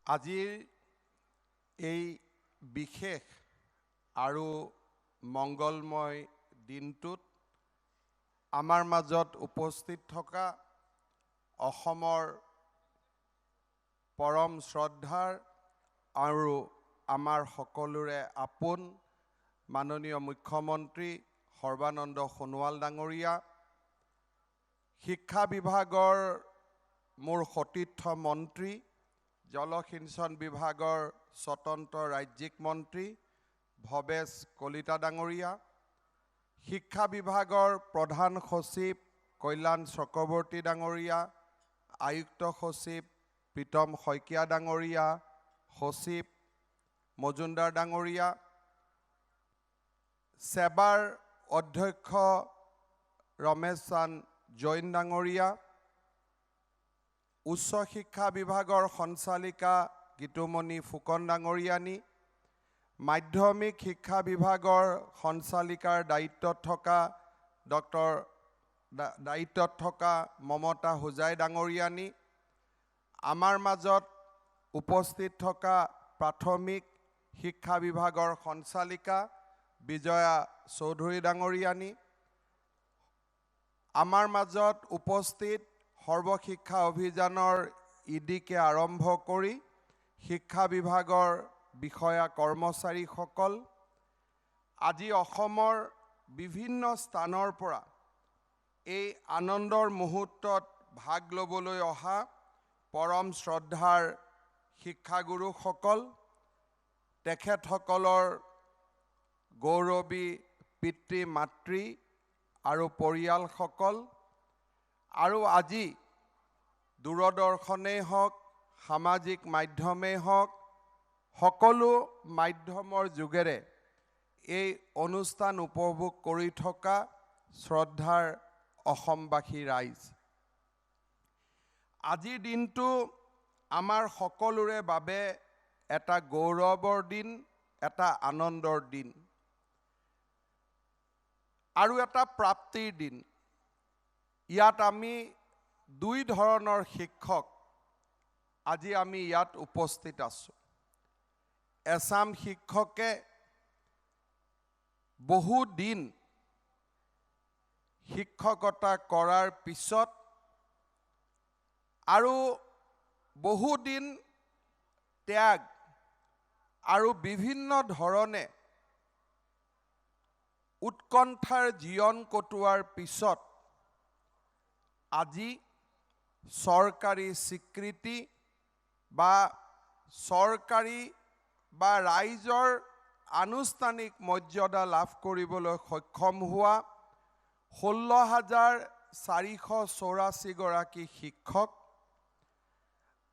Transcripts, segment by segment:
আজিৰ এই বিশেষ আৰু মংগলময় দিনটোত আমাৰ মাজত উপস্থিত থকা অসমৰ পৰম শ্ৰদ্ধাৰ আৰু আমাৰ সকলোৰে আপোন মাননীয় মুখ্যমন্ত্ৰী সৰ্বানন্দ সোণোৱাল ডাঙৰীয়া, শিক্ষা বিভাগৰ মোৰ সতীৰ্থ মন্ত্ৰী, জলসিঞ্চন বিভাগৰ স্বতন্ত্ৰ ৰাজ্যিক মন্ত্ৰী ভৱেশ কলিতা ডাঙৰীয়া, শিক্ষা বিভাগৰ প্ৰধান সচিব কল্যাণ চক্ৰৱৰ্তী ডাঙৰীয়া, আয়ুক্ত সচিব প্ৰীতম শইকীয়া ডাঙৰীয়া, সচিব মজুমদাৰ ডাঙৰীয়া, সেবাৰ অধ্যক্ষ ৰমেশ চান্দ জৈন ডাঙৰীয়া, উচ্চ শিক্ষা বিভাগৰ সঞ্চালিকা গীতুমণি ফুকন ডাঙৰীয়ানী, মাধ্যমিক শিক্ষা বিভাগৰ সঞ্চালিকাৰ দায়িত্বত থকা মমতা হোজাই ডাঙৰীয়ানী, আমাৰ মাজত উপস্থিত থকা প্ৰাথমিক শিক্ষা বিভাগৰ সঞ্চালিকা বিজয়া চৌধুৰী ডাঙৰীয়ানী, আমাৰ মাজত উপস্থিত সৰ্বশিক্ষা অভিযানৰ ইডিকে আৰম্ভ কৰি শিক্ষা বিভাগৰ বিষয়া কৰ্মচাৰীসকল, আজি অসমৰ বিভিন্ন স্থানৰ পৰা এই আনন্দৰ মুহূৰ্তত ভাগ ল'বলৈ অহা পৰম শ্ৰদ্ধাৰ শিক্ষাগুৰুসকল, তেখেতসকলৰ গৌৰৱী পিতৃ মাতৃ আৰু পৰিয়ালসকল, আৰু আজি দূৰদৰ্শনেই হওক, সামাজিক মাধ্যমেই হওক, সকলো মাধ্যমৰ যোগেৰে এই অনুষ্ঠান উপভোগ কৰি থকা শ্ৰদ্ধাৰ অসমবাসী ৰাইজ, আজিৰ দিনটো আমাৰ সকলোৰে বাবে এটা গৌৰৱৰ দিন, এটা আনন্দৰ দিন আৰু এটা প্ৰাপ্তিৰ দিন। ইয়াত আমি দুই ধৰণৰ শিক্ষক আজি আমি ইয়াত উপস্থিত আছোঁ। এছাম শিক্ষকে বহু দিন শিক্ষকতা কৰাৰ পিছত আৰু বহুদিন ত্যাগ আৰু বিভিন্ন ধৰণে উৎকণ্ঠাৰ জীৱন কটোৱাৰ পিছত আজি চৰকাৰী স্বীকৃতি বা চৰকাৰী বা ৰাইজৰ আনুষ্ঠানিক মৰ্যাদা লাভ কৰিবলৈ সক্ষম হোৱা 16,484 গৰাকী শিক্ষক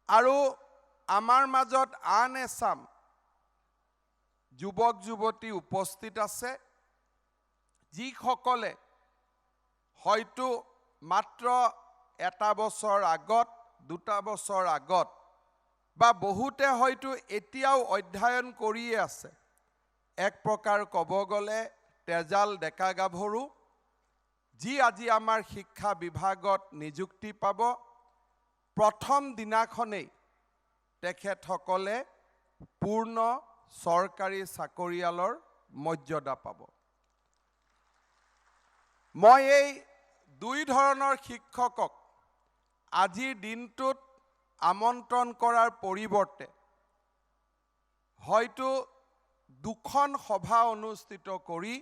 আৰু আমাৰ মাজত আন এছাম যুৱক যুৱতী উপস্থিত আছে, যিসকলে হয়তো মাত্ৰ এটা বছৰ আগত, দুটা বছৰ আগত বা বহুতে হয়তো এতিয়াও অধ্যয়ন কৰিয়ে আছে। এক প্ৰকাৰ ক'ব গ'লে তেজাল ডেকা গাভৰু, যি আজি আমাৰ শিক্ষা বিভাগত নিযুক্তি পাব, প্ৰথম দিনাখনেই তেখেতসকলে পূৰ্ণ চৰকাৰী চাকৰিয়ালৰ মৰ্যাদা পাব। মই এই দুই ধৰণৰ শিক্ষকক আজিৰ দিনটোত আমন্ত্ৰণ কৰাৰ পৰিৱৰ্তে হয়তো দুখন সভা অনুষ্ঠিত কৰি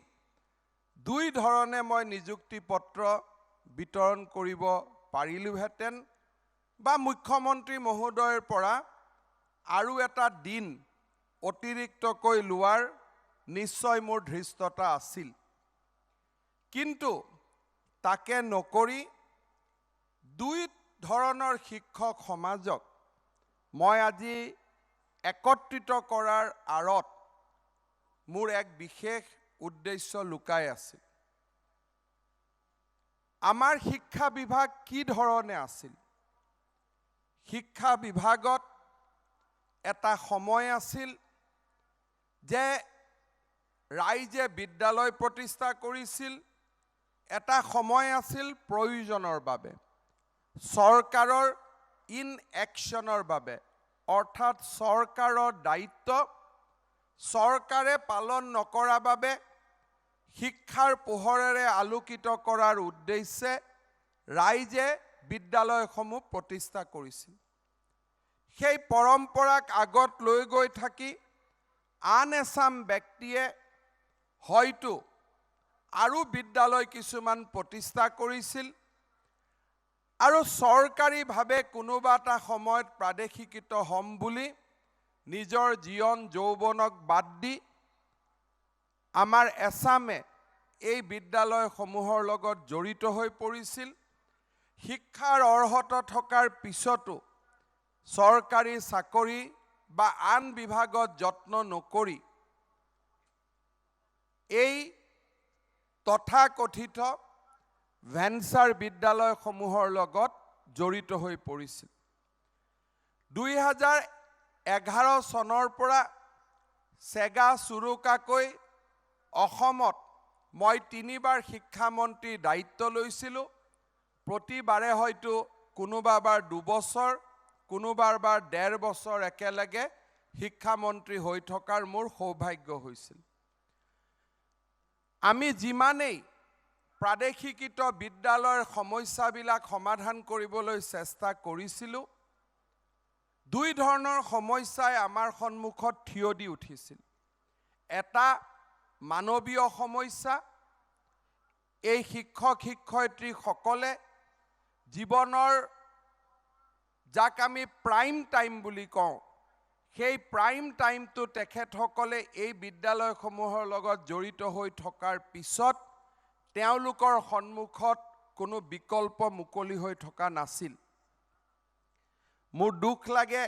দুই ধৰণে মই নিযুক্তি পত্ৰ বিতৰণ কৰিব পাৰিলোহেঁতেন বা মুখ্যমন্ত্ৰী মহোদয়ৰ পৰা আৰু এটা দিন অতিৰিক্তকৈ লোৱাৰ নিশ্চয় মোৰ ধৃষ্টতা আছিল। কিন্তু তাকে নকৰি দুই ধৰণৰ শিক্ষক সমাজক মই আজি একত্ৰিত কৰাৰ আঁৰত মোৰ এক বিশেষ উদ্দেশ্য লুকাই আছিল। আমাৰ শিক্ষা বিভাগ কি ধৰণে আছিল? শিক্ষা বিভাগত এটা সময় আছিল যে ৰাইজে বিদ্যালয় প্ৰতিষ্ঠা কৰিছিল, এটা সময় আছিল প্ৰয়োজনৰ বাবে, চৰকাৰৰ ইনএকশ্যনৰ বাবে, অৰ্থাৎ চৰকাৰৰ দায়িত্ব চৰকাৰে পালন নকৰা বাবে শিক্ষাৰ পোহৰেৰে আলোকিত কৰাৰ উদ্দেশ্যে ৰাইজে বিদ্যালয়সমূহ প্ৰতিষ্ঠা কৰিছিল। সেই পৰম্পৰাক আগত লৈ গৈ থাকি আন এচাম ব্যক্তিয়ে হয়তো আৰু বিদ্যালয় কিছুমান প্ৰতিষ্ঠা কৰিছিল আৰু চৰকাৰীভাৱে কোনোবা এটা সময়ত প্ৰাদেশিকৃত হ'ম বুলি নিজৰ জীৱন যৌৱনক বাদ দি আমাৰ এছামে এই বিদ্যালয়সমূহৰ লগত জড়িত হৈ পৰিছিল। শিক্ষাৰ অৰ্হতা থকাৰ পিছতো চৰকাৰী চাকৰি বা আন বিভাগত যত্ন নকৰি এই তথাকথিত ভেঞ্চাৰ বিদ্যালয়সমূহৰ লগত জড়িত হৈ পৰিছিল। 2011 চনৰ পৰা চেগা চুৰুকাকৈ অসমত মই 3বাৰ শিক্ষামন্ত্ৰীৰ দায়িত্ব লৈছিলোঁ। প্ৰতিবাৰে হয়তো কোনোবাবাৰ 2 বছৰ কোনোবাৰ 1.5 বছৰ একেলগে শিক্ষামন্ত্ৰী হৈ থকাৰ মোৰ সৌভাগ্য হৈছিল। আমি যিমানেই প্ৰাদেশিকৃত বিদ্যালয়ৰ সমস্যাবিলাক সমাধান কৰিবলৈ চেষ্টা কৰিছিলোঁ, 2 ধৰণৰ সমস্যাই আমাৰ সন্মুখত থিয় দি উঠিছিল। এটা মানৱীয় সমস্যা, এই শিক্ষক শিক্ষয়িত্ৰীসকলে জীৱনৰ যাক আমি প্ৰাইম টাইম বুলি কওঁ, সেই প্ৰাইম টাইমটো তেখেতসকলে এই বিদ্যালয়সমূহৰ লগত জড়িত হৈ থকাৰ পিছত তেওঁলোকৰ সন্মুখত কোনো বিকল্প মুকলি হৈ থকা নাছিল। মোৰ দুখ লাগে,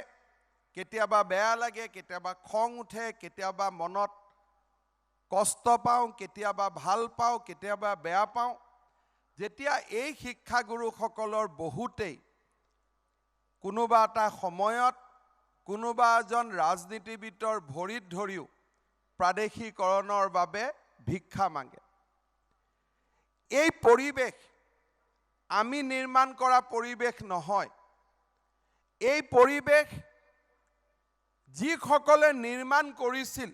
কেতিয়াবা বেয়া লাগে, কেতিয়াবা খং উঠে, কেতিয়াবা মনত কষ্ট পাওঁ, কেতিয়াবা ভাল পাওঁ, কেতিয়াবা বেয়া পাওঁ। যেতিয়া এই শিক্ষাগুৰুসকলৰ বহুতেই কোনোবা এটা সময়ত কোনোবা এজন ৰাজনীতিবিদৰ ভৰিত ধৰিও প্ৰাদেশিকৰণৰ বাবে ভিক্ষা মাগে। এই পৰিৱেশ আমি নিৰ্মাণ কৰা পৰিৱেশ নহয়। এই পৰিৱেশ যিসকলে নিৰ্মাণ কৰিছিল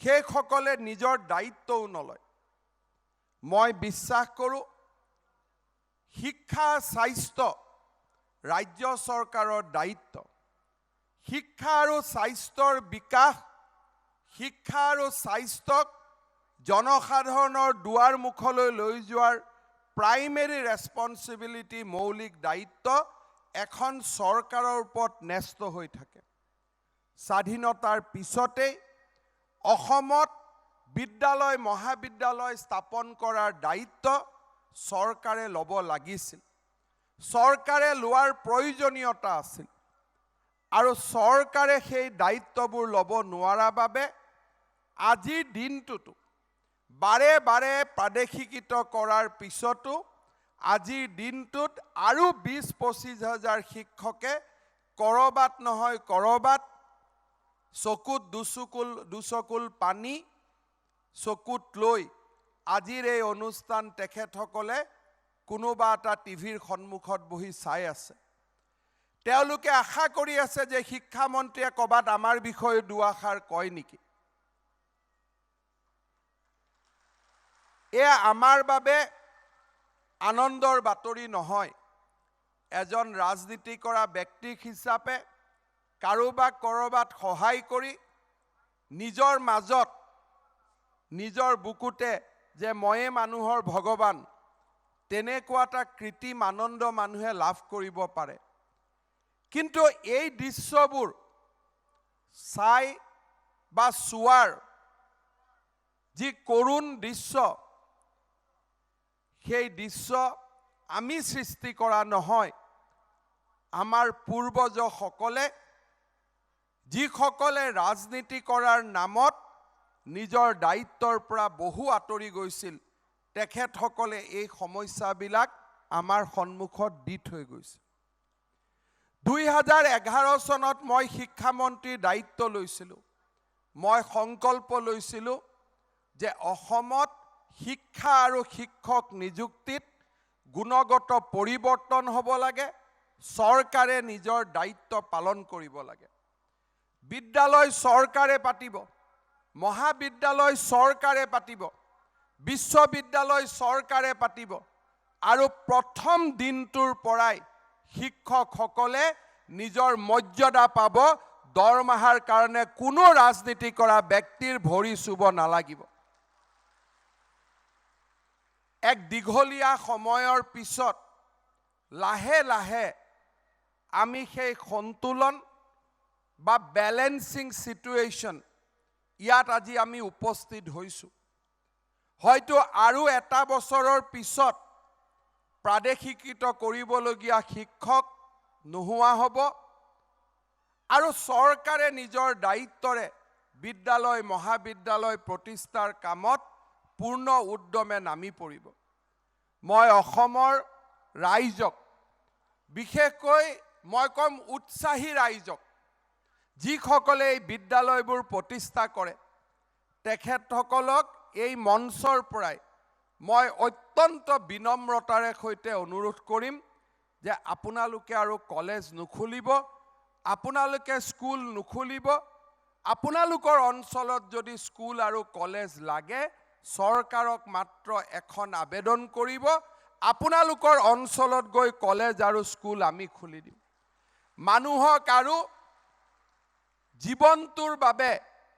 সেইসকলে নিজৰ দায়িত্বও নলয়। মই বিশ্বাস কৰোঁ শিক্ষা স্বাস্থ্য ৰাজ্য চৰকাৰৰ দায়িত্ব। শিক্ষা আৰু স্বাস্থ্যৰ বিকাশ, শিক্ষা আৰু স্বাস্থ্যক জনসাধাৰণৰ দুৱাৰ মুখলৈ লৈ যোৱাৰ প্ৰাইমেৰী ৰেছপন্সিবিলিটি, মৌলিক দায়িত্ব এখন চৰকাৰৰ ওপৰত ন্যস্ত হৈ থাকে। স্বাধীনতাৰ পিছতেই অসমত বিদ্যালয় মহাবিদ্যালয় স্থাপন কৰাৰ দায়িত্ব চৰকাৰে ল'ব লাগিছিল। চৰকাৰে লোৱাৰ প্ৰয়োজনীয়তা আছিল আৰু চৰকাৰে সেই দায়িত্ববোৰ ল'ব নোৱাৰা বাবে আজিৰ দিনটোতো বাৰে বাৰে প্ৰাদেশিকৃত কৰাৰ পিছতো আজিৰ দিনটোত আৰু 20-25 হাজাৰ শিক্ষকে কৰবাত নহয় কৰবাত চকুত দুচকুল পানী চকুত লৈ আজিৰ এই অনুষ্ঠান তেখেতসকলে কোনোবা এটা টিভিৰ সন্মুখত বহি চাই আছে। তেওঁলোকে আশা কৰি আছে যে শিক্ষামন্ত্ৰীয়ে ক'বাত আমাৰ বিষয়ে দুআষাৰ কয় নেকি। এয়া আমাৰ বাবে আনন্দৰ বাতৰি নহয়। এজন ৰাজনীতি কৰা ব্যক্তি হিচাপে কাৰোবাক কৰবাত সহায় কৰি নিজৰ মাজত নিজৰ বুকুতে যে ময়ে মানুহৰ ভগৱান, তেনেকুৱা এটা কৃত্ৰিম আনন্দ মানুহে লাভ কৰিব পাৰে। কিন্তু এই দৃশ্যবোৰ চাই বা চোৱাৰ যি কৰুণ দৃশ্য, সেই দৃশ্য আমি সৃষ্টি কৰা নহয়। আমাৰ পূৰ্বজসকলে যিসকলে ৰাজনীতি কৰাৰ নামত নিজৰ দায়িত্বৰ পৰা বহু আঁতৰি গৈছিল, তেখেতসকলে এই সমস্যাবিলাক আমাৰ সন্মুখত দি থৈ গৈছে। 2011 চনত মই শিক্ষামন্ত্ৰীৰ দায়িত্ব লৈছিলোঁ। মই সংকল্প লৈছিলোঁ যে অসমত শিক্ষা আৰু শিক্ষক নিযুক্তিত গুণগত পৰিৱৰ্তন হ'ব লাগে, চৰকাৰে নিজৰ দায়িত্ব পালন কৰিব লাগে। বিদ্যালয় চৰকাৰে পাতিব, মহাবিদ্যালয় চৰকাৰে পাতিব, বিশ্ববিদ্যালয় চৰকাৰে পাতিব আৰু প্ৰথম দিনটোৰ পৰাই শিক্ষকসকলে নিজৰ মৰ্যাদা পাব। দৰমহাৰ কাৰণে কোনো ৰাজনীতি কৰা ব্যক্তিৰ ভৰি চুব নালাগিব। এক দীঘলীয়া সময়ৰ পিছত লাহে লাহে আমি সেই সন্তুলন বা বেলেন্সিং সিচুৱেশ্যন ইয়াত আজি আমি উপস্থিত হৈছোঁ। হয়তো আৰু এটা বছৰৰ পিছত প্ৰাদেশিকৃত কৰিবলগীয়া শিক্ষক নোহোৱা হ'ব আৰু চৰকাৰে নিজৰ দায়িত্বৰে বিদ্যালয় মহাবিদ্যালয় প্ৰতিষ্ঠাৰ কামত পূৰ্ণ উদ্যমে নামি পৰিব। মই অসমৰ ৰাইজক, বিশেষকৈ মই কম উৎসাহী ৰাইজক, যিসকলে এই বিদ্যালয়বোৰ প্ৰতিষ্ঠা কৰে, তেখেতসকলক এই মঞ্চৰ পৰাই মই অত্যন্ত বিনম্ৰতাৰে সৈতে অনুৰোধ কৰিম যে আপোনালোকে আৰু কলেজ নুখুলিব, আপোনালোকে স্কুল নুখুলিব। আপোনালোকৰ অঞ্চলত যদি স্কুল আৰু কলেজ লাগে, চৰকাৰক মাত্ৰ এখন আবেদন কৰিব, আপোনালোকৰ অঞ্চলত গৈ কলেজ আৰু স্কুল আমি খুলি দিম। মানুহক আৰু জীৱনটোৰ বাবে,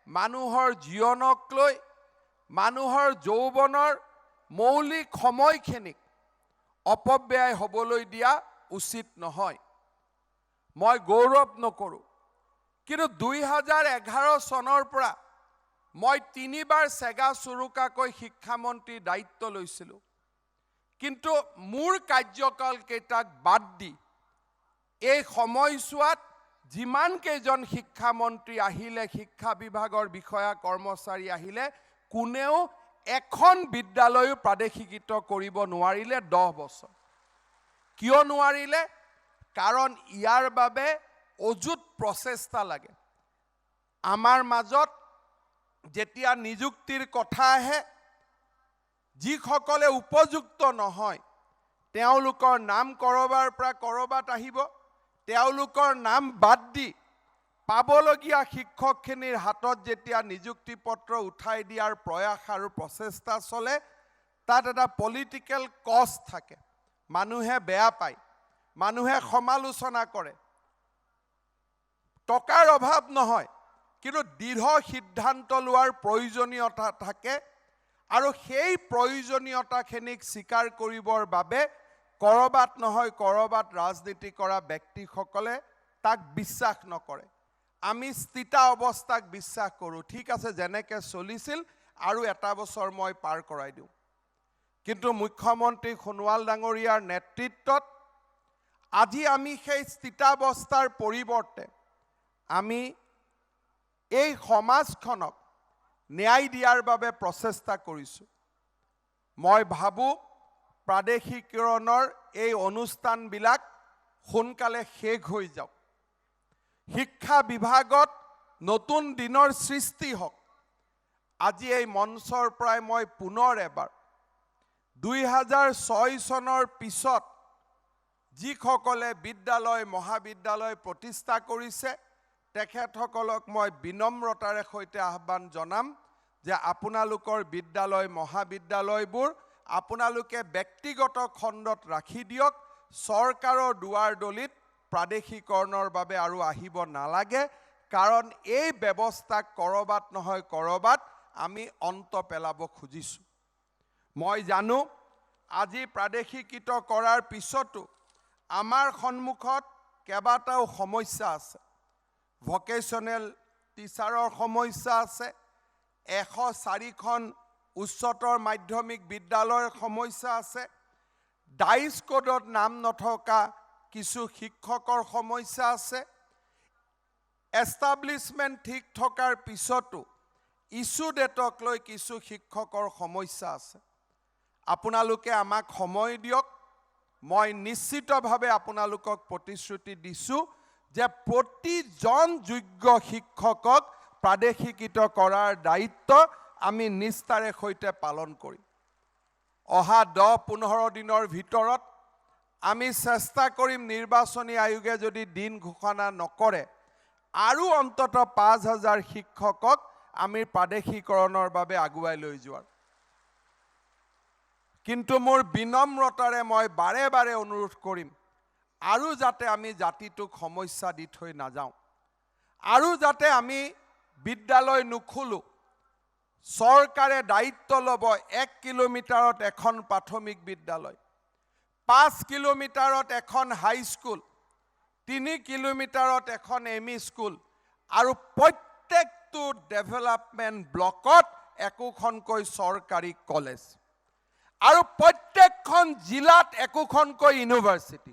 মানুহৰ জীৱনক লৈ, মানুহৰ যৌৱনৰ মৌলিক সময়খিনিক অপব্যয় হ'বলৈ দিয়া উচিত নহয়। মই গৌৰৱ নকৰোঁ, কিন্তু 2011 চনৰ পৰা মই 3 বাৰ চেগা চুৰুকাকৈ শিক্ষামন্ত্ৰীৰ দায়িত্ব লৈছিলোঁ। কিন্তু মোৰ কাৰ্যকাল কেইটাক বাদ দি এই সময়ছোৱাত যিমান কেইজন শিক্ষামন্ত্ৰী আহিলে, শিক্ষা বিভাগৰ বিষয়া কৰ্মচাৰী আহিলে, কোনেও এখন বিদ্যালয়ো প্ৰাদেশিকৃত কৰিব নোৱাৰিলে 10 বছৰ। কিয় নোৱাৰিলে? কাৰণ ইয়াৰ বাবে অযুত প্ৰচেষ্টা লাগে। আমাৰ মাজত যেতিয়া নিযুক্তিৰ কথা আহে, যিসকলে উপযুক্ত নহয় তেওঁলোকৰ নাম কৰবাৰ পৰা কৰবাত আহিব, তেওঁলোকৰ নাম বাদ দি পাবলগীয়া শিক্ষকখিনিৰ হাতত যেতিয়া নিযুক্তি পত্ৰ উঠাই দিয়াৰ প্ৰয়াস আৰু প্ৰচেষ্টা চলে, তাত এটা পলিটিকেল কষ্ট থাকে। মানুহে বেয়া পায়, মানুহে সমালোচনা কৰে। টকাৰ অভাৱ নহয়, কিন্তু দৃঢ় সিদ্ধান্ত লোৱাৰ প্ৰয়োজনীয়তা থাকে আৰু সেই প্ৰয়োজনীয়তাখিনিক স্বীকাৰ কৰিবৰ বাবে কৰবাত নহয় কৰবাত ৰাজনীতি কৰা ব্যক্তিসকলে তাক বিশ্বাস নকৰে। আমি স্থিতা অৱস্থাক বিশ্বাস কৰোঁ। ঠিক আছে, যেনেকৈ চলিছিল আৰু এটা বছৰ মই পাৰ কৰাই দিওঁ। কিন্তু মুখ্যমন্ত্ৰী সোণোৱাল ডাঙৰীয়াৰ নেতৃত্বত আজি আমি সেই স্থিতাৱস্থাৰ পৰিৱৰ্তে আমি এই সমাজখনক ন্যায় দিয়াৰ বাবে প্ৰচেষ্টা কৰিছোঁ। মই ভাবোঁ প্ৰাদেশিকৰণৰ এই অনুষ্ঠানবিলাক সোনকালে শেষ হৈ যাওক। শিক্ষা বিভাগত নতুন দিনৰ সৃষ্টি হওক। আজি এই মঞ্চৰ পৰাই মই পুনৰ এবাৰ 2006 চনৰ পিছত যিসকলে বিদ্যালয় মহাবিদ্যালয় প্ৰতিষ্ঠা কৰিছে, তেখেতসকলক মই বিনম্ৰতাৰে সৈতে আহ্বান জনাম যে আপোনালোকৰ বিদ্যালয় মহাবিদ্যালয়বোৰ আপোনালোকে ব্যক্তিগত খণ্ডত ৰাখি দিয়ক। চৰকাৰৰ দুৱাৰ দলিত প্ৰাদেশিকৰণৰ বাবে আৰু আহিব নালাগে, কাৰণ এই ব্যৱস্থাক কৰবাত নহয় কৰবাত আমি অন্ত পেলাব খুজিছোঁ। মই জানো আজি প্ৰাদেশিকৃত কৰাৰ পিছতো আমাৰ সন্মুখত কেইবাটাও সমস্যা আছে। ভকেশ্যনেল টিচাৰৰ সমস্যা আছে, 104খন উচ্চতৰ মাধ্যমিক বিদ্যালয়ৰ সমস্যা আছে, ডাইচ কোডত নাম নথকা কিছু শিক্ষকৰ সমস্যা আছে। এষ্টাব্লিছমেণ্ট ঠিক থকাৰ পিছতো ইছ্যু ডেটক লৈ কিছু শিক্ষকৰ সমস্যা আছে। আপোনালোকে আমাক সময় দিয়ক। মই নিশ্চিতভাৱে আপোনালোকক প্ৰতিশ্ৰুতি দিছোঁ যে প্ৰতিজন যোগ্য শিক্ষকক প্ৰাদেশিকৃত কৰাৰ দায়িত্ব আমি নিষ্ঠাৰে সৈতে পালন কৰিম। অহা 10-15 দিনৰ ভিতৰত আমি চেষ্টা কৰিম নিৰ্বাচনী আয়োগে যদি দিন ঘোষণা নকৰে আৰু অন্তত ৫,০০০ শিক্ষকক আমি প্ৰাদেশিকৰণৰ বাবে আগুৱাই লৈ যোৱাৰ। কিন্তু মোৰ বিনম্ৰতাৰে মই বাৰে বাৰে অনুৰোধ কৰিম আৰু যাতে আমি জাতিটোক সমস্যা দি থৈ নাযাওঁ, আৰু যাতে আমি বিদ্যালয় নুখোলো, চৰকাৰে দায়িত্ব ল'ব ১ কিলোমিটাৰত এখন প্ৰাথমিক বিদ্যালয়, ৫ কিলোমিটাৰত এখন হাইস্কুল, ৩ কিলোমিটাৰত এখন এমই স্কুল আৰু প্ৰত্যেকটো ডেভেলপমেণ্ট ব্লকত একোখনকৈ চৰকাৰী কলেজ আৰু প্ৰত্যেকখন জিলাত একোখনকৈ ইউনিভাৰ্চিটি।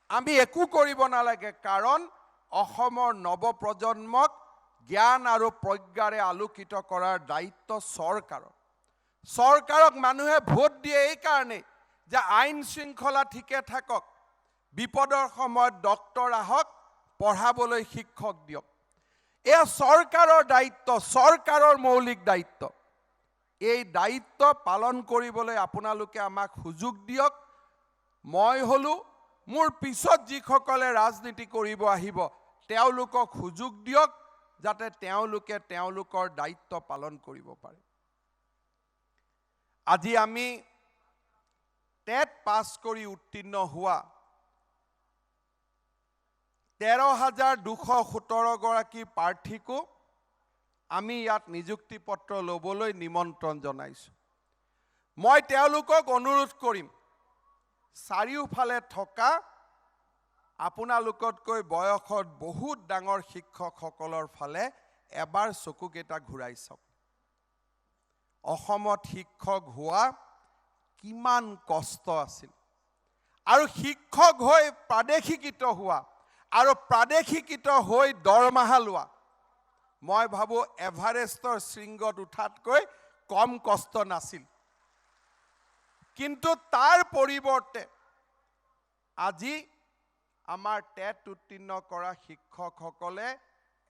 আমি একো কৰিব নালাগে, কাৰণ অসমৰ নৱপ্ৰজন্মক জ্ঞান আৰু প্ৰজ্ঞাৰে আলোকিত কৰাৰ দায়িত্ব চৰকাৰৰ। চৰকাৰক মানুহে ভোট দিয়ে এই কাৰণে যে আইন শৃংখলা ঠিকে থাকক, বিপদৰ সময়ত ডক্টৰ আহক, পঢ়াবলৈ শিক্ষক দিয়ক। এয়া চৰকাৰৰ দায়িত্ব, চৰকাৰৰ মৌলিক দায়িত্ব। এই দায়িত্ব পালন কৰিবলৈ আপোনালোকে আমাক সুযোগ দিয়ক। মই হলো, মোৰ পিছত যিসকলে ৰাজনীতি কৰিব আহিব তেওঁলোকক সুযোগ দিয়ক, যাতে তেওঁলোকে তেওঁলোকৰ দায়িত্ব পালন কৰিব পাৰে। আজি আমি টেট পাছ কৰি উত্তীৰ্ণ হোৱা ১৩,২১৭ গৰাকী প্ৰাৰ্থীকো আমি ইয়াত নিযুক্তি পত্ৰ ল'বলৈ নিমন্ত্ৰণ জনাইছোঁ। মই তেওঁলোকক অনুৰোধ কৰিম, চাৰিওফালে থকা আপোনালোকতকৈ বয়সত বহুত ডাঙৰ শিক্ষকসকলৰ ফালে এবাৰ চকুকেইটা ঘূৰাই চাওক। অসমত শিক্ষক হোৱা কিমান কষ্ট আছিল, আৰু শিক্ষক হৈ প্ৰাদেশিকিত হোৱা আৰু প্ৰাদেশিকিত হৈ দৰমহা লোৱা, মই ভাবোঁ এভাৰেষ্টৰ শৃংগত উঠাতকৈ কম কষ্ট নাছিল। কিন্তু তাৰ পৰিৱৰ্তে আজি আমাৰ টেট উত্তীৰ্ণ কৰা শিক্ষকসকলে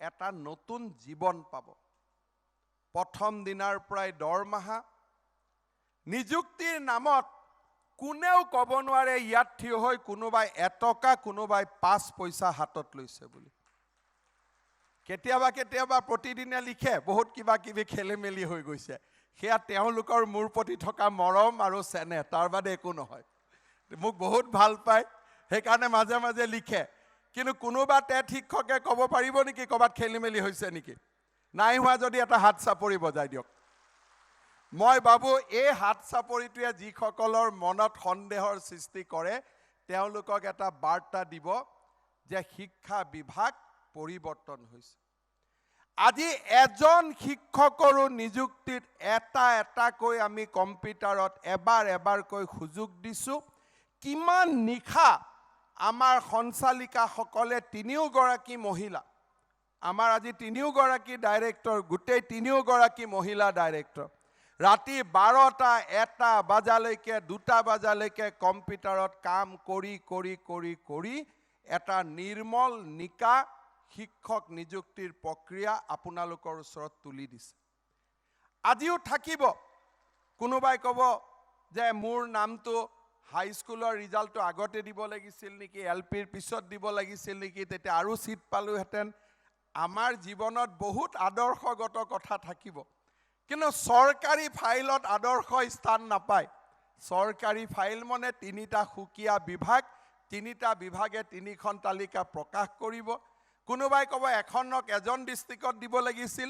এটা নতুন জীৱন পাব। প্ৰথম দিনাৰ পৰাই দৰমহা, নিযুক্তিৰ নামত কোনেও ক'ব নোৱাৰে ইয়াত থিয় হৈ কোনোবাই এটকা, কোনোবাই ৫ পইচা হাতত লৈছে বুলি। কেতিয়াবা কেতিয়াবা প্ৰতিদিনে লিখে বহুত কিবা কিবি খেলি মেলি হৈ গৈছে, সেয়া তেওঁলোকৰ মোৰ প্ৰতি থকা মৰম আৰু চেনেহ, তাৰ বাদে একো নহয়। মোক বহুত ভাল পায়, সেইকাৰণে মাজে মাজে লিখে। কিন্তু কোনোবা টেট শিক্ষকে ক'ব পাৰিব নেকি ক'ৰবাত খেলি মেলি হৈছে নেকি? নাই হোৱা যদি এটা হাত চাপৰি বজাই দিয়ক। মই ভাবোঁ এই হাত চাপৰিটোৱে যিসকলৰ মনত সন্দেহৰ সৃষ্টি কৰে তেওঁলোকক এটা বাৰ্তা দিব যে শিক্ষা বিভাগ পৰিৱৰ্তন হৈছে। আজি এজন শিক্ষকৰো নিযুক্তিত এটা এটাকৈ আমি কম্পিউটাৰত এবাৰ এবাৰকৈ সুযোগ দিছোঁ। কিমান নিশা আমাৰ সঞ্চালিকাসকলে, ৩গৰাকী মহিলা, আমাৰ আজি ৩গৰাকী ডাইৰেক্টৰ, গোটেই ৩গৰাকী মহিলা ডাইৰেক্টৰ, ৰাতি ১২টা ১টা বজালৈকে ২টা বজালৈকে কম্পিউটাৰত কাম কৰি কৰি কৰি কৰি এটা নিৰ্মল নিকা শিক্ষক নিযুক্তিৰ প্ৰক্ৰিয়া আপোনালোকৰ ওচৰত তুলি দিছে। আজিও থাকিব। কোনোবাই ক'ব যে মোৰ নামটো হাইস্কুলৰ ৰিজাল্টটো আগতে দিব লাগিছিল নেকি, LPৰ পিছত দিব লাগিছিল নেকি, তেতিয়া আৰু চিট পালোহেঁতেন। আমাৰ জীৱনত বহুত আদৰ্শগত কথা থাকিব, কিন্তু চৰকাৰী ফাইলত আদৰ্শ স্থান নাপায়। চৰকাৰী ফাইল মানে ৩টা সুকীয়া বিভাগ, ৩টা বিভাগে ৩খন তালিকা প্ৰকাশ কৰিব। কোনোবাই ক'ব এখনক এজন ডিষ্ট্ৰিক্টত দিব লাগিছিল।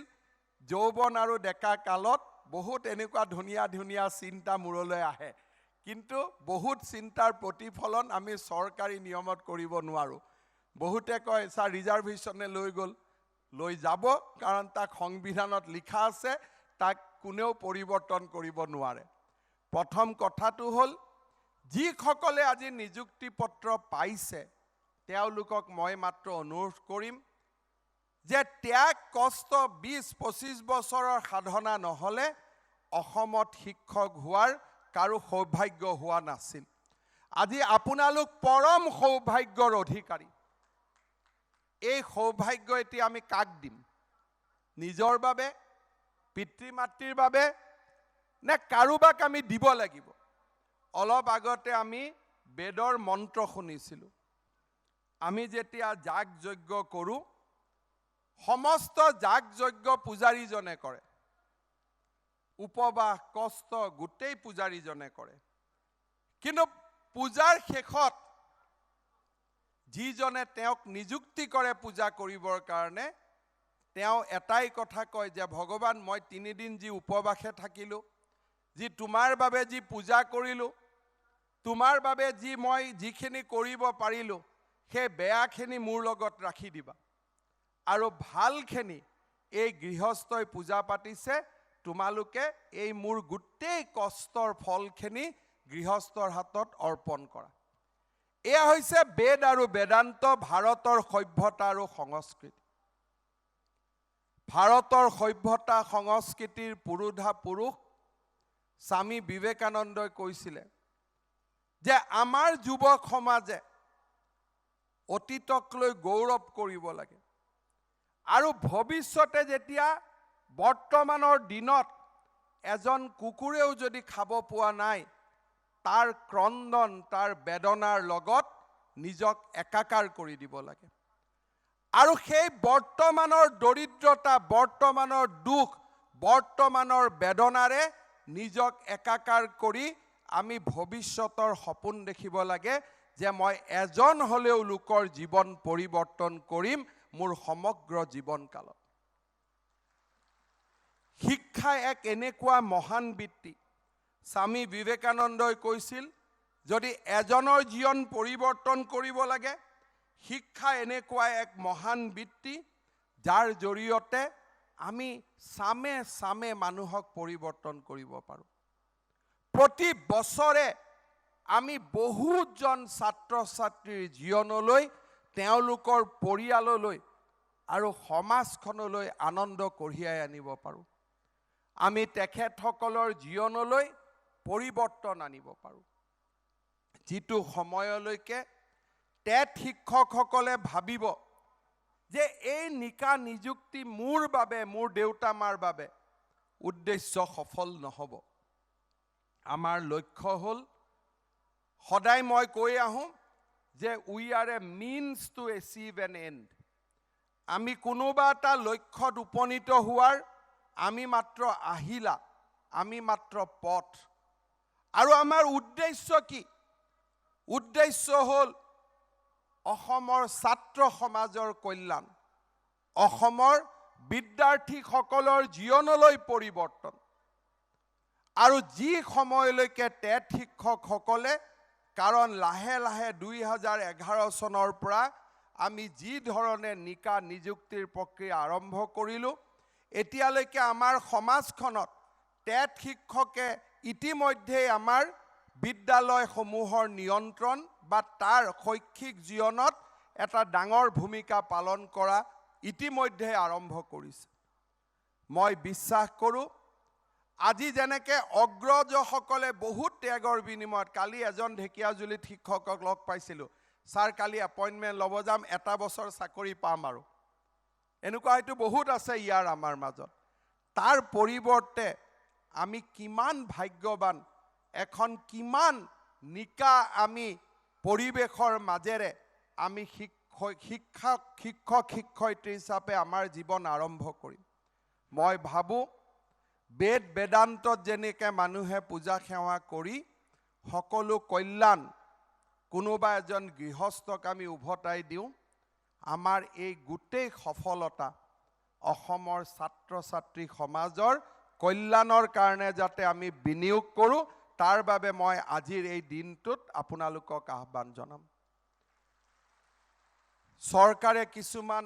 যৌৱন আৰু ডেকা কালত বহুত এনেকুৱা ধুনীয়া ধুনীয়া চিন্তা মূৰলৈ আহে, কিন্তু বহুত চিন্তাৰ প্ৰতিফলন আমি চৰকাৰী নিয়মত কৰিব নোৱাৰোঁ। বহুতে কয় ছাৰ ৰিজাৰ্ভেশ্যনে লৈ গ'ল, লৈ যাব, কাৰণ তাক সংবিধানত লিখা আছে, তাক কোনেও পৰিৱৰ্তন কৰিব নোৱাৰে। প্ৰথম কথাটো হ'ল, যিসকলে আজি নিযুক্তি পত্ৰ পাইছে তেওঁলোকক মই মাত্ৰ অনুৰোধ কৰিম যে ত্যাগ কষ্ট ২০-২৫ বছৰৰ সাধনা নহ'লে অসমত শিক্ষক হোৱাৰ কাৰো সৌভাগ্য হোৱা নাছিল। আজি আপোনালোক পৰম সৌভাগ্যৰ অধিকাৰী। এই সৌভাগ্য এতিয়া আমি কাক দিম? নিজৰ বাবে, পিতৃ মাতৃৰ বাবে, নে কাৰোবাক আমি দিব লাগিব? অলপ আগতে আমি বেদৰ মন্ত্ৰ শুনিছিলোঁ। আমি যেতিয়া যাগ যজ্ঞ কৰোঁ, সমস্ত যাগ যজ্ঞ পূজাৰীজনে কৰে। উপবাস কষ্ট গোটেই পূজাৰীজনে কৰে। কিন্তু পূজাৰ শেষত যিজনে তেওঁক নিযুক্তি কৰে পূজা কৰিবৰ কাৰণে, তেওঁ এটাই কথা কয় যে ভগৱান, মই 3 দিন যি উপবাসে থাকিলোঁ, যি তোমাৰ বাবে যি পূজা কৰিলোঁ, তোমাৰ বাবে মই যিখিনি কৰিব পাৰিলোঁ, সেই বেয়াখিনি মোৰ লগত ৰাখি দিবা, আৰু ভালখিনি এই গৃহস্থই পূজা পাতিছে, তোমালোকে এই মোৰ গোটেই কষ্টৰ ফলখিনি গৃহস্থৰ হাতত অৰ্পণ কৰা। এয়া হৈছে বেদ আৰু বেদান্ত, ভাৰতৰ সভ্যতা আৰু সংস্কৃতি। ভাৰতৰ সভ্যতা সংস্কৃতিৰ পুৰোধা পুৰুষ স্বামী বিবেকানন্দই কৈছিলে যে আমাৰ যুৱক সমাজে অতীতক লৈ গৌৰৱ কৰিব লাগে, আৰু ভৱিষ্যতে যেতিয়া বৰ্তমানৰ দিনত এজন কুকুৰেও যদি খাব পোৱা নাই, তাৰ ক্ৰন্দন, তাৰ বেদনাৰ লগত নিজক একাকাৰ কৰি দিব লাগে। আৰু সেই বৰ্তমানৰ দৰিদ্ৰতা, বৰ্তমানৰ দুখ, বৰ্তমানৰ বেদনাৰে নিজক একাকাৰ কৰি আমি ভৱিষ্যতৰ সপোন দেখিব লাগে যে মই এজন হ'লেও লোকৰ জীৱন পৰিৱৰ্তন কৰিম মোৰ সমগ্ৰ জীৱনকালত। শিক্ষা এক এনেকুৱা মহান বৃত্তি। স্বামী বিবেকানন্দই কৈছিল, যদি এজনৰ জীৱন পৰিৱৰ্তন কৰিব লাগে, শিক্ষা এনেকুৱা এক মহান বৃত্তি যাৰ জৰিয়তে আমি চামে চামে মানুহক পৰিৱৰ্তন কৰিব পাৰোঁ। প্ৰতি বছৰে আমি বহুজন ছাত্ৰ ছাত্ৰীৰ জীৱনলৈ, তেওঁলোকৰ পৰিয়াললৈ আৰু সমাজখনলৈ আনন্দ কঢ়িয়াই আনিব পাৰোঁ। আমি তেখেতসকলৰ জীৱনলৈ পৰিৱৰ্তন আনিব পাৰোঁ। যিটো সময়লৈকে টেট শিক্ষকসকলে ভাবিব যে এই নিকা নিযুক্তি মোৰ বাবে, মোৰ দেউতা মাৰ বাবে, উদ্দেশ্য সফল নহ'ব। আমাৰ লক্ষ্য হ'ল, সদায় মই কৈ আহোঁ যে we are a means to achieve an end. আমি কোনোবা এটা লক্ষ্যত উপনীত হোৱাৰ আমি মাত্ৰ আহিলা, আমি মাত্ৰ পথ। আৰু আমাৰ উদ্দেশ্য কি? উদ্দেশ্য হ'ল অসমৰ ছাত্ৰ সমাজৰ কল্যাণ, অসমৰ বিদ্যাৰ্থীসকলৰ জীৱনলৈ পৰিৱৰ্তন। আৰু যি সময়লৈকে টেট শিক্ষকসকলে, কাৰণ লাহে লাহে 2011 চনৰ পৰা আমি যি ধৰণে নিকা নিযুক্তিৰ প্ৰক্ৰিয়া আৰম্ভ কৰিলোঁ, এতিয়ালৈকে আমাৰ সমাজখনত টেট শিক্ষকে ইতিমধ্যে আমাৰ বিদ্যালয়সমূহৰ নিয়ন্ত্ৰণ বা তাৰ শৈক্ষিক জীৱনত এটা ডাঙৰ ভূমিকা পালন কৰা ইতিমধ্যে আৰম্ভ কৰিছে। মই বিশ্বাস কৰোঁ, আজি যেনেকৈ অগ্ৰজসকলে বহুত ত্যাগৰ বিনিময়ত, কালি এজন ঢেকীয়াজুলিত শিক্ষকক লগ পাইছিলোঁ, ছাৰ কালি এপইণ্টমেণ্ট ল'ব যাম, 1 বছৰ চাকৰি পাম আৰু। এনেকুৱা হয়তো বহুত আছে ইয়াৰ আমাৰ মাজত। তাৰ পৰিৱৰ্তে আমি কিমান ভাগ্যৱান, এখন কিমান নিকা আমি পৰিৱেশৰ মাজেৰে আমি শিক্ষক শিক্ষয়িত্ৰী হিচাপে আমাৰ জীৱন আৰম্ভ কৰিম। মই ভাবোঁ বেদ বেদান্তত যেনেকৈ মানুহে পূজা সেৱা কৰি সকলো কল্যাণ কোনোবা এজন গৃহস্থক আমি উভতাই দিওঁ, আমাৰ এই গোটেই সফলতা অসমৰ ছাত্ৰ ছাত্ৰী সমাজৰ কল্যাণৰ কাৰণে যাতে আমি বিনিয়োগ কৰোঁ, তাৰ বাবে মই আজিৰ এই দিনটোত আপোনালোকক আহ্বান জনাম। চৰকাৰে কিছুমান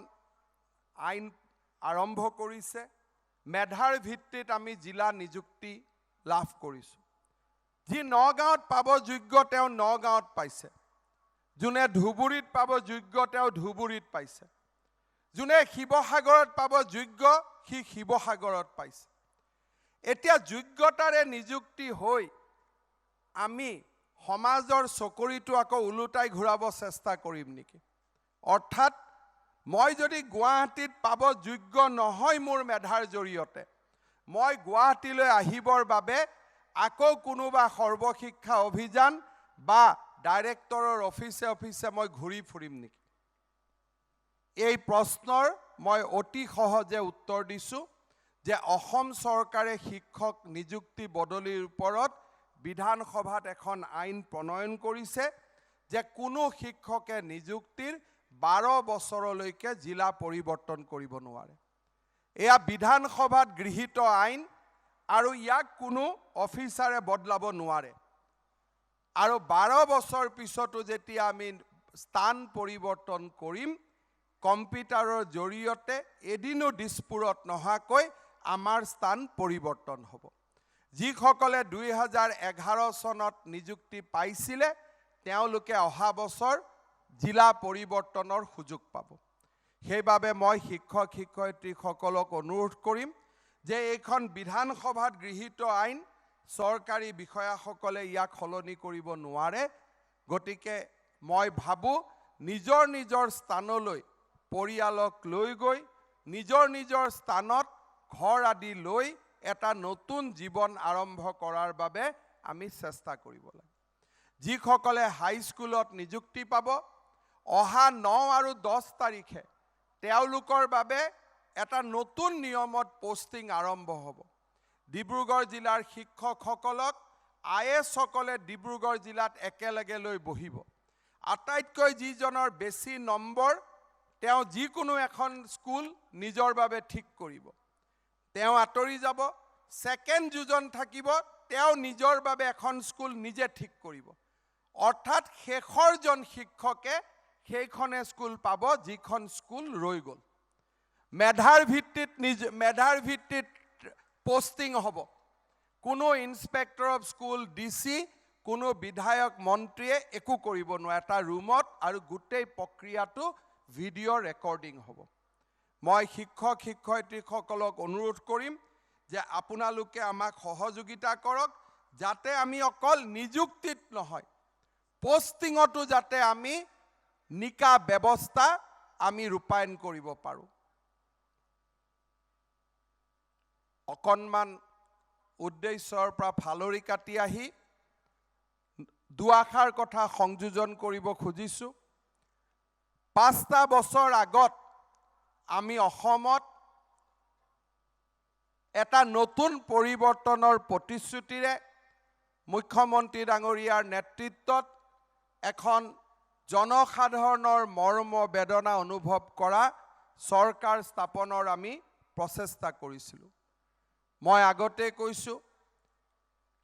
আইন আৰম্ভ কৰিছে। মেধাৰ ভিত্তিত আমি জিলা নিযুক্তি লাভ কৰিছোঁ। যি নগাঁৱত পাব যোগ্য তেওঁ নগাঁৱত পাইছে, যোনে ধুবুৰীত পাব যোগ্য তেওঁ ধুবুৰীত পাইছে, যোনে শিৱসাগৰত পাব যোগ্য সি শিৱসাগৰত পাইছে। এতিয়া যোগ্যতাৰে নিযুক্তি হৈ আমি সমাজৰ চকৰিটো আকৌ ওলোটাই ঘূৰাব চেষ্টা কৰিম নেকি? অৰ্থাৎ মই যদি গুৱাহাটীত পাব যোগ্য নহয় মোৰ মেধাৰ জৰিয়তে, মই গুৱাহাটীলৈ আহিবৰ বাবে আকৌ কোনোবা সৰ্বশিক্ষা অভিযান বা ডাইৰেক্টৰৰ অফিচে মই ঘূৰি ফুৰিম নেকি? এই প্ৰশ্নৰ মই অতি সহজে উত্তৰ দিছোঁ যে অসম চৰকাৰে শিক্ষক নিযুক্তি বদলিৰ ওপৰত বিধানসভাত এখন আইন প্ৰণয়ন কৰিছে যে কোনো শিক্ষকে নিযুক্তিৰ 12 বছৰলৈকে জিলা পৰিৱৰ্তন কৰিব নোৱাৰে। এয়া বিধানসভাত গৃহীত আইন আৰু ইয়াক কোনো অফিচাৰে বদলাব নোৱাৰে। আৰু 12 বছৰ পিছতো যেতিয়া আমি স্থান পৰিৱৰ্তন কৰিম, কম্পিউটাৰৰ জৰিয়তে এদিনো দিছপুৰত নহাকৈ আমাৰ স্থান পৰিৱৰ্তন হ'ব। যিসকলে 2011 চনত নিযুক্তি পাইছিলে তেওঁলোকে অহা বছৰ জিলা পৰিৱৰ্তনৰ সুযোগ পাব। সেইবাবে মই শিক্ষক শিক্ষয়িত্ৰীসকলক অনুৰোধ কৰিম যে এইখন বিধানসভাত গৃহীত আইন, চৰকাৰী বিষয়াসকলে ইয়াক সলনি কৰিব নোৱাৰে। গতিকে মই ভাবোঁ নিজৰ নিজৰ স্থানলৈ পৰিয়ালক লৈ গৈ নিজৰ স্থানত ঘৰ আদি লৈ এটা নতুন জীৱন আৰম্ভ কৰাৰ বাবে আমি চেষ্টা কৰিব লাগে। যিসকলে হাইস্কুলত নিযুক্তি পাব, অহা 9 আৰু 10 তাৰিখে তেওঁলোকৰ বাবে এটা নতুন নিয়মত পোষ্টিং আৰম্ভ হ'ব। ডিব্ৰুগড় জিলাৰ শিক্ষকসকলক আইএছসকলে ডিব্ৰুগড় জিলাত একেলগে লৈ বহিব। আটাইতকৈ যিজনৰ বেছি নম্বৰ তেওঁ যিকোনো এখন স্কুল নিজৰ বাবে ঠিক কৰিব, তেওঁ আঁতৰি যাব। ছেকেণ্ড যোজন থাকিব, তেওঁ নিজৰ বাবে এখন স্কুল নিজে ঠিক কৰিব। অৰ্থাৎ শেষৰজন শিক্ষকে সেইখনে স্কুল পাব যিখন স্কুল ৰৈ গ'ল। মেধাৰ ভিত্তিত পোষ্টিং হ'ব। কোনো ইনস্পেক্টৰ অফ স্কুল, ডিচি, কোনো বিধায়ক মন্ত্ৰীয়ে একো কৰিব নোৱাৰে এটা ৰুমত, আৰু গোটেই প্ৰক্ৰিয়াটো ভিডিঅ' ৰেকৰ্ডিং হ'ব। মই শিক্ষক শিক্ষয়িত্ৰীসকলক অনুৰোধ কৰিম যে আপোনালোকে আমাক সহযোগিতা কৰক যাতে আমি অকল নিযুক্তিত নহয়, পোষ্টিঙতো যাতে আমি নিকা ব্যৱস্থা আমি ৰূপায়ণ কৰিব পাৰোঁ। অকণমান উদ্দেশ্যৰ পৰা ফালৰি কাটি আহি দুআষাৰ কথা সংযোজন কৰিব খুজিছোঁ। 5টা বছৰ আগত আমি অসমত এটা নতুন পৰিৱৰ্তনৰ প্ৰতিশ্ৰুতিৰে মুখ্যমন্ত্ৰী ডাঙৰীয়াৰ নেতৃত্বত এখন জনসাধাৰণৰ মৰ্ম বেদনা অনুভৱ কৰা চৰকাৰ স্থাপনৰ আমি প্ৰচেষ্টা কৰিছিলোঁ। মই আগতে কৈছোঁ,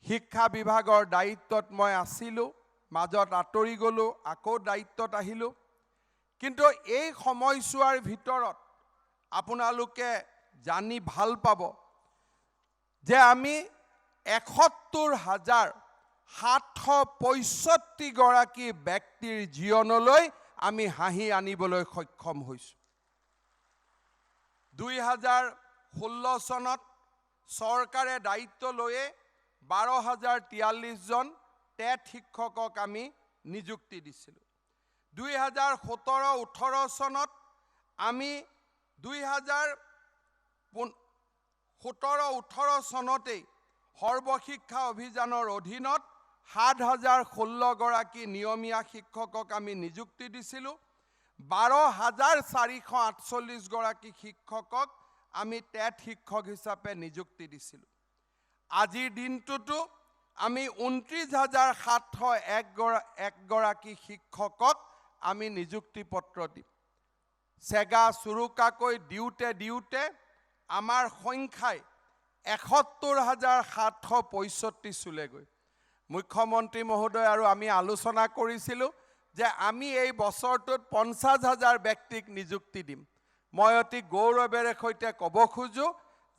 শিক্ষা বিভাগৰ দায়িত্বত মই আছিলোঁ, মাজত আঁতৰি গ'লোঁ, আকৌ দায়িত্বত আহিলোঁ। কিন্তু এই সময়ছোৱাৰ ভিতৰত আপোনালোকে জানি ভাল পাব যে আমি ৭১,৭৬৫ গৰাকী ব্যক্তিৰ জীৱনলৈ আমি হাঁহি আনিবলৈ সক্ষম হৈছোঁ। 2016 চনত চৰকাৰে দায়িত্ব লৈয়ে 12,043 জন টেট শিক্ষকক আমি নিযুক্তি দিছিলোঁ। 2017-18 চনত আমি 2017-18 চনতেই সৰ্বশিক্ষা অভিযানৰ অধীনত 7,016 গৰাকী নিয়মীয়া শিক্ষকক আমি নিযুক্তি দিছিলোঁ। 12,448 গৰাকী শিক্ষকক আমি টেট শিক্ষক হিচাপে নিযুক্তি দিছিলোঁ। আজিৰ দিনটোতো আমি 29,701 গৰাকী শিক্ষকক আমি নিযুক্তি পত্ৰ দিম। চেগা চুৰুকাকৈ দিওঁতে আমাৰ সংখ্যাই 71,765 চুলেগৈ। মুখ্যমন্ত্ৰী মহোদয় আৰু আমি আলোচনা কৰিছিলোঁ যে আমি এই বছৰটোত 50,000 ব্যক্তিক নিযুক্তি দিম। মই অতি গৌৰৱেৰে সৈতে ক'ব খোজোঁ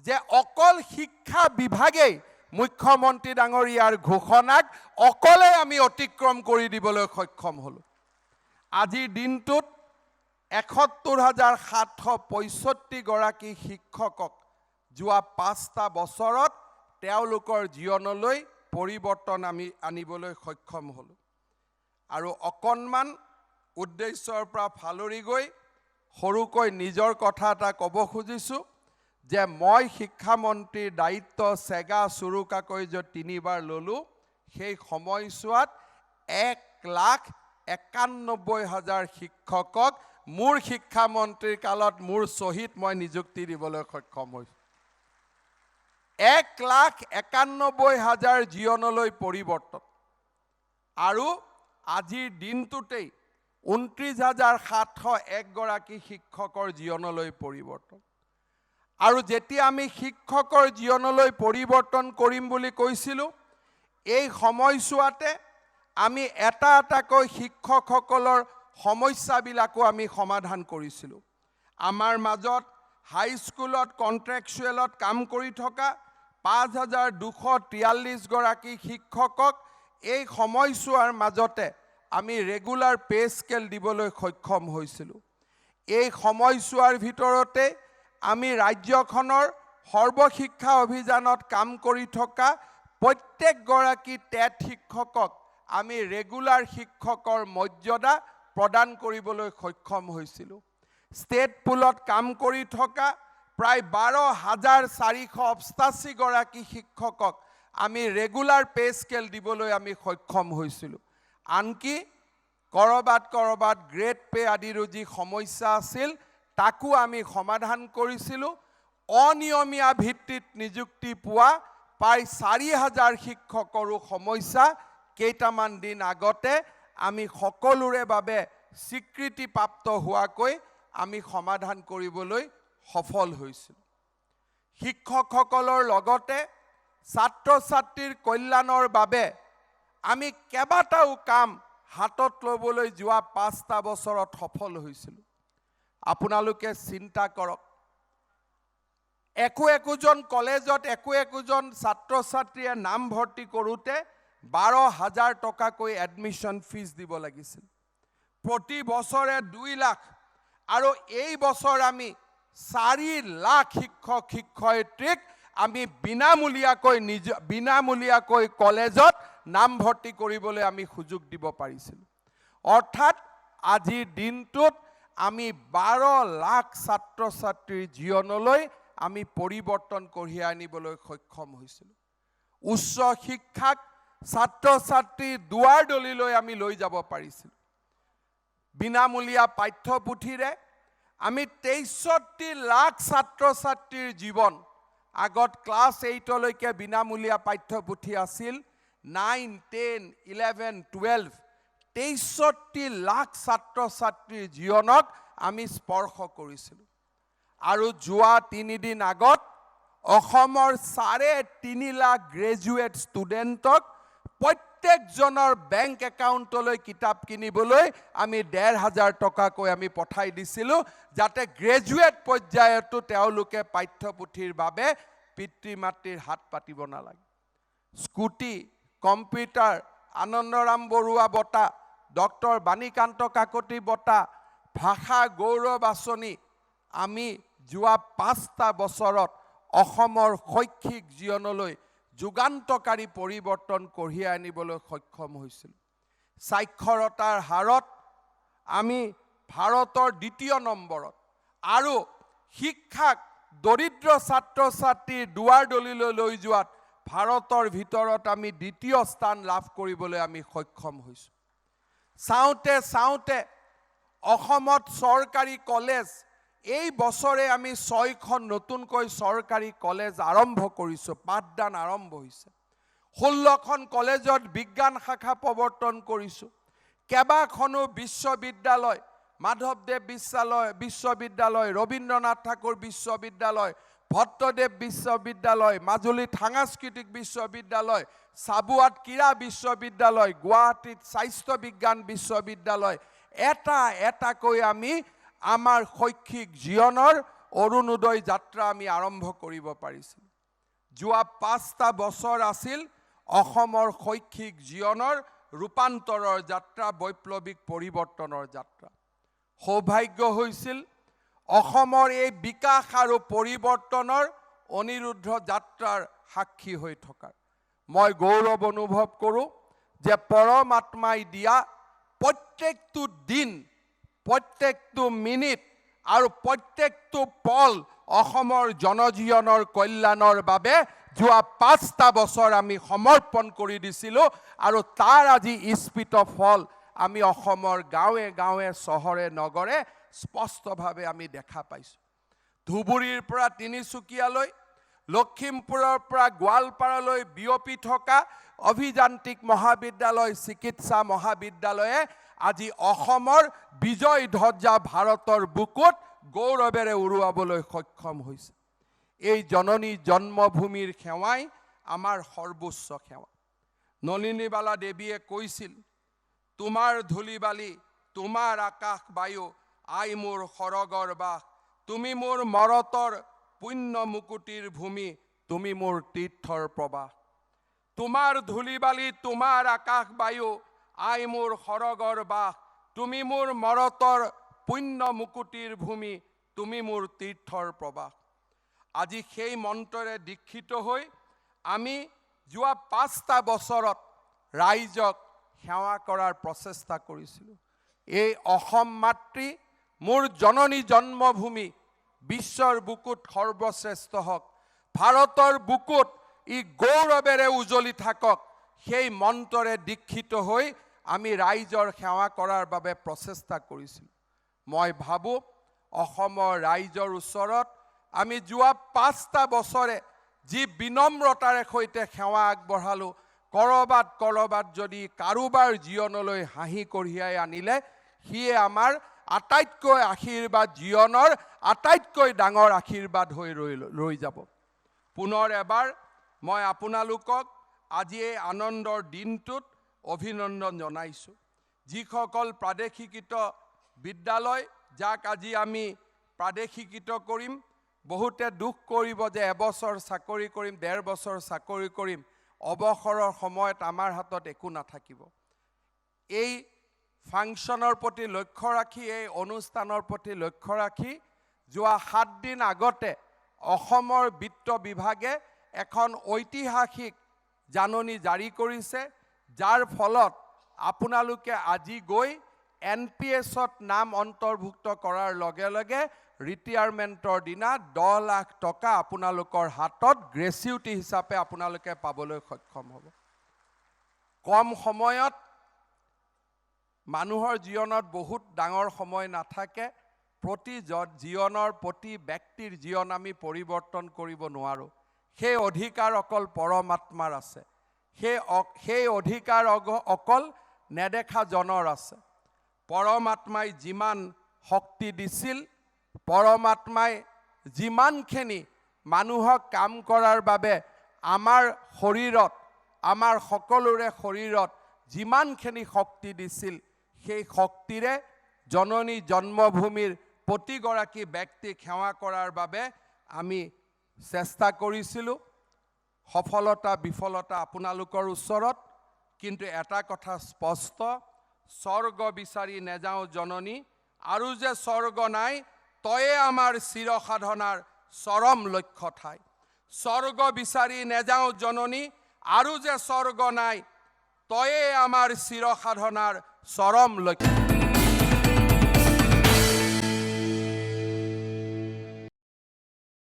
যে অকল শিক্ষা বিভাগেই মুখ্যমন্ত্ৰী ডাঙৰীয়াৰ ঘোষণাক অকলে আমি অতিক্ৰম কৰি দিবলৈ সক্ষম হ'লোঁ। আজিৰ দিনটোত 71,765 গৰাকী শিক্ষকক যোৱা 5টা বছৰত তেওঁলোকৰ জীৱনলৈ পৰিৱৰ্তন আমি আনিবলৈ সক্ষম হ'লোঁ। আৰু অকণমান উদ্দেশ্যৰ পৰা ফালৰি গৈ সৰুকৈ নিজৰ কথা এটা ক'ব খুজিছোঁ যে মই শিক্ষামন্ত্ৰীৰ দায়িত্ব চেগা চুৰুকাকৈ যে 3বাৰ ল'লোঁ, সেই সময়ছোৱাত 1 1,91,000 শিক্ষকক মোৰ শিক্ষামন্ত্ৰীৰ কালত মোৰ চহীত মই নিযুক্তি দিবলৈ সক্ষম হৈছোঁ। 1,91,000 জীৱনলৈ পৰিৱৰ্তন আৰু আজিৰ দিনটোতেই 29,701 গৰাকী শিক্ষকৰ জীৱনলৈ পৰিৱৰ্তন। আৰু যেতিয়া আমি শিক্ষকৰ জীৱনলৈ পৰিৱৰ্তন কৰিম বুলি কৈছিলোঁ, এই সময়ছোৱাতে আমি এটা এটাকৈ শিক্ষকসকলৰ সমস্যাবিলাকো আমি সমাধান কৰিছিলোঁ। আমাৰ মাজত হাইস্কুলত কণ্ট্ৰেকচুৱেলত কাম কৰি থকা 5,243 গৰাকী শিক্ষকক এই সময়ছোৱাৰ মাজতে আমি ৰেগুলাৰ পে স্কেল দিবলৈ সক্ষম হৈছিলোঁ। এই সময়ছোৱাৰ ভিতৰতে আমি ৰাজ্যখনৰ সৰ্বশিক্ষা অভিযানত কাম কৰি থকা প্ৰত্যেকগৰাকী টেট শিক্ষকক আমি ৰেগুলাৰ শিক্ষকৰ মৰ্যাদা প্ৰদান কৰিবলৈ সক্ষম হৈছিলোঁ। ষ্টেট পুলত কাম কৰি থকা প্ৰায় 12,488 গৰাকী শিক্ষকক আমি ৰেগুলাৰ পে স্কেল দিবলৈ আমি সক্ষম হৈছিলোঁ। আনকি কৰবাত গ্ৰেড পে আদিৰো যি সমস্যা আছিল তাকো আমি সমাধান কৰিছিলোঁ। অনিয়মীয়া ভিত্তিত নিযুক্তি পোৱা প্ৰায় 4,000 শিক্ষকৰো সমস্যা কেইটামান দিন আগতে আমি সকলোৰে বাবে স্বীকৃতিপ্ৰাপ্ত হোৱাকৈ আমি সমাধান কৰিবলৈ সফল হৈছিলোঁ। শিক্ষকসকলৰ লগতে ছাত্ৰ ছাত্ৰীৰ কল্যাণৰ বাবে আমি কেইবাটাও কাম হাতত ল'বলৈ যোৱা 5টা বছৰত সফল হৈছিলোঁ। আপোনালোকে চিন্তা কৰক, একোজন কলেজত একোজন ছাত্ৰ ছাত্ৰীয়ে নাম ভৰ্তি কৰোঁতে 12,000 টকাকৈ এডমিশ্যন ফিজ দিব লাগিছিল। প্ৰতি বছৰে 2 লাখ আৰু এই বছৰ আমি 4 লাখ শিক্ষক শিক্ষয়িত্ৰীক আমি বিনামূলীয়াকৈ কলেজত নাম ভৰ্তি কৰিবলৈ আমি সুযোগ দিব পাৰিছিলোঁ। অৰ্থাৎ আজিৰ দিনটোত আমি 12 লাখ ছাত্ৰ ছাত্ৰীৰ জীৱনলৈ আমি পৰিৱৰ্তন কঢ়িয়াই আনিবলৈ সক্ষম হৈছিলোঁ। উচ্চ শিক্ষাক ছাত্ৰ ছাত্ৰীৰ দুৱাৰ দলিলৈ আমি লৈ যাব পাৰিছিলোঁ। বিনামূলীয়া পাঠ্যপুথিৰে আমি 63 লাখ ছাত্ৰ ছাত্ৰীৰ জীৱন, আগত ক্লাছ 8লৈকে বিনামূলীয়া পাঠ্যপুথি আছিল, 9, 10, 11, 12, 63 লাখ ছাত্ৰ ছাত্ৰীৰ জীৱনক আমি স্পৰ্শ কৰিছিলোঁ। আৰু যোৱা 3 দিন আগত অসমৰ 3.5 লাখ গ্ৰেজুৱেট ষ্টুডেণ্টক প্ৰত্যেকজনৰ বেংক একাউণ্টলৈ কিতাপ কিনিবলৈ আমি 1,500 টকাকৈ আমি পঠাই দিছিলোঁ, যাতে গ্ৰেজুৱেট পৰ্যায়তো তেওঁলোকে পাঠ্যপুথিৰ বাবে পিতৃ মাতৃৰ হাত পাতিব নালাগে। স্কুটি, কম্পিউটাৰ, আনন্দৰাম বৰুৱা বঁটা, ডক্টৰ বাণীকান্ত কাকতি বঁটা, ভাষা গৌৰৱ আঁচনি আমি যোৱা 5টা বছৰত অসমৰ শৈক্ষিক জীৱনলৈ যুগান্তকাৰী পৰিৱৰ্তন কঢ়িয়াই আনিবলৈ সক্ষম হৈছিলোঁ। সাক্ষৰতাৰ হাৰত আমি ভাৰতৰ 2য় নম্বৰত আৰু শিক্ষাক দৰিদ্ৰ ছাত্ৰ ছাত্ৰীৰ দুৱাৰ দলিলৈ লৈ যোৱাত ভাৰতৰ ভিতৰত আমি 2য় স্থান লাভ কৰিবলৈ আমি সক্ষম হৈছোঁ। চাওঁতে অসমত চৰকাৰী কলেজ এই বছৰে আমি 6খন নতুনকৈ চৰকাৰী কলেজ আৰম্ভ কৰিছোঁ, পাঠদান আৰম্ভ হৈছে। 16খন কলেজত বিজ্ঞান শাখা প্ৰৱৰ্তন কৰিছোঁ। কেইবাখনো বিশ্ববিদ্যালয়, মাধৱদেৱ বিশ্ববিদ্যালয়, ৰবীন্দ্ৰনাথ ঠাকুৰ বিশ্ববিদ্যালয়, ভট্টদেৱ বিশ্ববিদ্যালয়, মাজুলীত সাংস্কৃতিক বিশ্ববিদ্যালয়, চাবুৱাত ক্ৰীড়া বিশ্ববিদ্যালয়, গুৱাহাটীত স্বাস্থ্য বিজ্ঞান বিশ্ববিদ্যালয়, এটাকৈ আমি আমাৰ শৈক্ষিক জীৱনৰ অৰুণোদয় যাত্ৰা আমি আৰম্ভ কৰিব পাৰিছিলোঁ। যোৱা 5টা বছৰ আছিল অসমৰ শৈক্ষিক জীৱনৰ ৰূপান্তৰৰ যাত্ৰা, বৈপ্লৱিক পৰিৱৰ্তনৰ যাত্ৰা। সৌভাগ্য হৈছিল অসমৰ এই বিকাশ আৰু পৰিৱৰ্তনৰ অনিৰুদ্ধ যাত্ৰাৰ সাক্ষী হৈ থকাৰ। মই গৌৰৱ অনুভৱ কৰোঁ যে পৰমাত্মাই দিয়া প্ৰত্যেকটো দিন, প্ৰত্যেকটো মিনিট আৰু প্ৰত্যেকটো পল অসমৰ জনজীৱনৰ কল্যাণৰ বাবে যোৱা 5টা বছৰ আমি সমৰ্পণ কৰি দিছিলোঁ আৰু তাৰ আজি স্ফীত ফল আমি অসমৰ গাঁৱে গাঁৱে চহৰে নগৰে স্পষ্টভাৱে আমি দেখা পাইছোঁ। ধুবুৰীৰ পৰা তিনিচুকীয়ালৈ, লখিমপুৰৰ পৰা গোৱালপাৰালৈ বিয়পি থকা অভিযান্ত্ৰিক মহাবিদ্যালয়, চিকিৎসা মহাবিদ্যালয়ে আজি অসমৰ বিজয় ধ্বজা ভাৰতৰ বুকুত গৌৰৱেৰে উৰুৱাবলৈ সক্ষম হৈছে। এই জননী জন্মভূমিৰ সেৱাই আমাৰ সৰ্বোচ্চ সেৱা। নলিনীবালা দেৱীয়ে কৈছিল, তোমাৰ ধূলি বালি, তোমাৰ আকাশ বায়ু, আই মোৰ সৰগৰ বাস, তুমি মোৰ মৰতৰ পুণ্য মুকুটিৰ ভূমি, তুমি মোৰ তীৰ্থৰ প্ৰবাহ। তোমাৰ ধূলি বালি, তোমাৰ আকাশ বায়ু, আই মোৰ সৰগৰ বাস, তুমি মোৰ মৰতৰ পুণ্য মুকুটিৰ ভূমি, তুমি মোৰ তীৰ্থৰ প্ৰবাহ। আজি সেই মন্ত্ৰৰে দীক্ষিত হৈ আমি যোৱা 5টা বছৰত ৰাইজক সেৱা কৰাৰ প্ৰচেষ্টা কৰিছিলোঁ। এই অসম মাতৃ, মোৰ জননী জন্মভূমি, বিশ্বৰ বুকুত সৰ্বশ্ৰেষ্ঠ হওক, ভাৰতৰ বুকুত ই গৌৰৱেৰে উজ্বলি থাকক, সেই মন্ত্ৰৰে দীক্ষিত হৈ আমি ৰাইজৰ সেৱা কৰাৰ বাবে প্ৰচেষ্টা কৰিছিলোঁ। মই ভাবোঁ অসমৰ ৰাইজৰ ওচৰত আমি যোৱা 5টা বছৰে যি বিনম্ৰতাৰে সৈতে সেৱা আগবঢ়ালোঁ, কৰবাত যদি কাৰোবাৰ জীৱনলৈ হাঁহি কঢ়িয়াই আনিলে, সিয়ে আমাৰ আটাইতকৈ আশীৰ্বাদ, জীৱনৰ আটাইতকৈ ডাঙৰ আশীৰ্বাদ হৈ ৰৈ যাব। পুনৰ এবাৰ মই আপোনালোকক আজি এই আনন্দৰ দিনটোত অভিনন্দন জনাইছোঁ। যিসকল প্ৰাদেশিকৃত বিদ্যালয়, যাক আজি আমি প্ৰাদেশিকৃত কৰিম, বহুতে দুখ কৰিব যে এবছৰ চাকৰি কৰিম, 1.5 বছৰ চাকৰি কৰিম, অৱসৰৰ সময়ত আমাৰ হাতত একো নাথাকিব। এই ফাংচনৰ প্ৰতি লক্ষ্য ৰাখি, এই অনুষ্ঠানৰ প্ৰতি লক্ষ্য ৰাখি যোৱা 7 দিন আগতে অসমৰ বিত্ত বিভাগে এখন ঐতিহাসিক জাননী জাৰি কৰিছে, যাৰ ফলত আপোনালোকে আজি গৈ NPS-ত নাম অন্তৰ্ভুক্ত কৰাৰ লগে লগে ৰিটায়াৰমেণ্টৰ দিনা 10 লাখ টকা আপোনালোকৰ হাতত গ্ৰেচুইটি হিচাপে আপোনালোকে পাবলৈ সক্ষম হ'ব। কম সময়ত মানুহৰ জীৱনত বহুত ডাঙৰ সময় নাথাকে, প্ৰতি জীৱনৰ প্ৰতি ব্যক্তিৰ জীৱন আমি পৰিৱৰ্তন কৰিব নোৱাৰোঁ। সেই অধিকাৰ অকল পৰমাত্মাৰ আছে, সেই অধিকাৰ অকল নেদেখা জনৰ আছে। পৰমাত্মাই যিমান শক্তি দিছিল, পৰমাত্মাই যিমানখিনি মানুহক কাম কৰাৰ বাবে আমাৰ শৰীৰত, আমাৰ সকলোৰে শৰীৰত যিমানখিনি শক্তি দিছিল, সেই শক্তিৰে জননী জন্মভূমিৰ প্ৰতিগৰাকী ব্যক্তিক সেৱা কৰাৰ বাবে আমি চেষ্টা কৰিছিলোঁ। সফলতা বিফলতা আপোনালোকৰ ওচৰত, কিন্তু এটা কথা স্পষ্ট, স্বৰ্গ বিচাৰি নেযাওঁ জননী, আৰু যে স্বৰ্গ নাই, তয়ে আমাৰ চিৰ সাধনাৰ চৰম লক্ষ্য ঠাই। স্বৰ্গ বিচাৰি নেযাওঁ জননী, আৰু যে স্বৰ্গ নাই, তয়ে আমাৰ চিৰ সাধনাৰ চৰম লক্ষ্য।